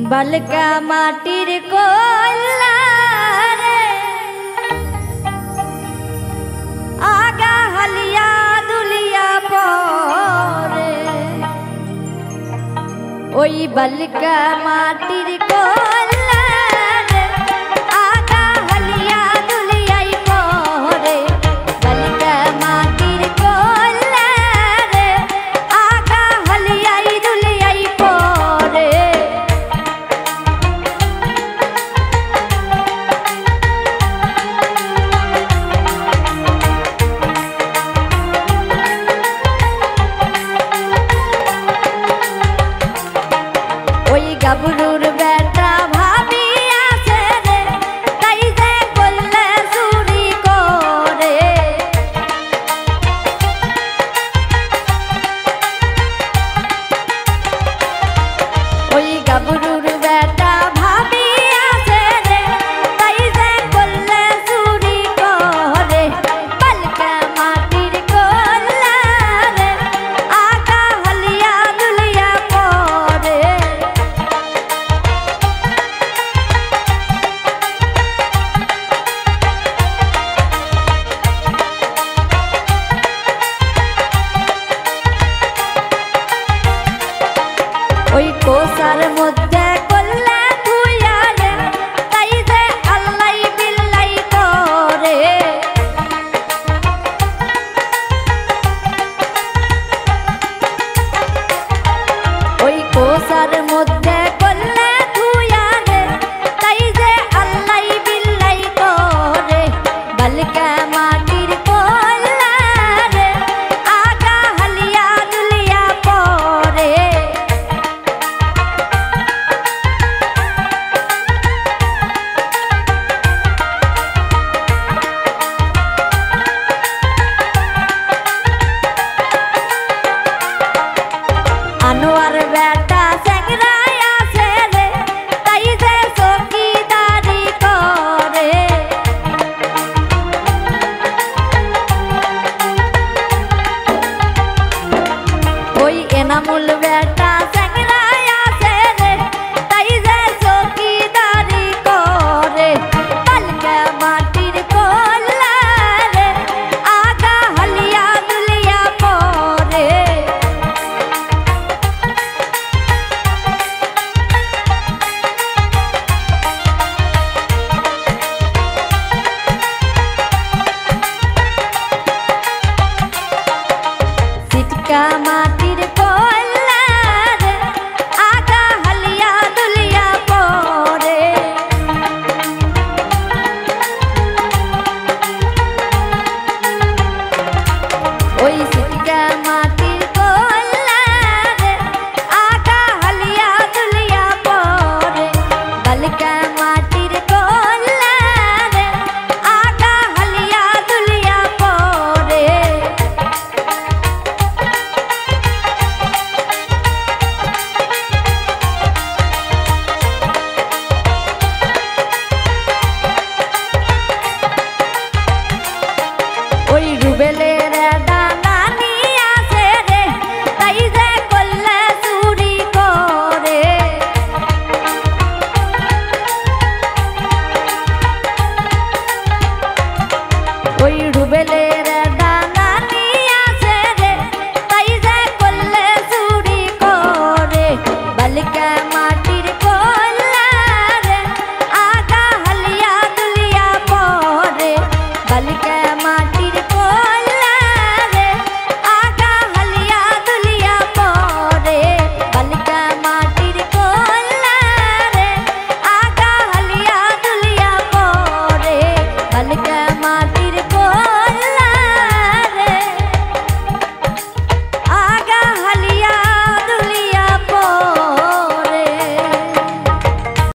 बालका माटिर कोला रे आगा हलिया दुलिया परे ओई बालका माटिर कोला रे आगा हलिया दुलिया परे बालका माटिर कोला रे आगा हलिया दुलिया परे गाबरुर बेटा भाभी आसे रे कैसे बोले सुरी को रे ओई गाबरुर बेटा भाभी आसे रे कैसे बोले सुरी को रे बालका माटिर कोला रे आगा हलिया दुलिया परे ওই কোসার মধ্যে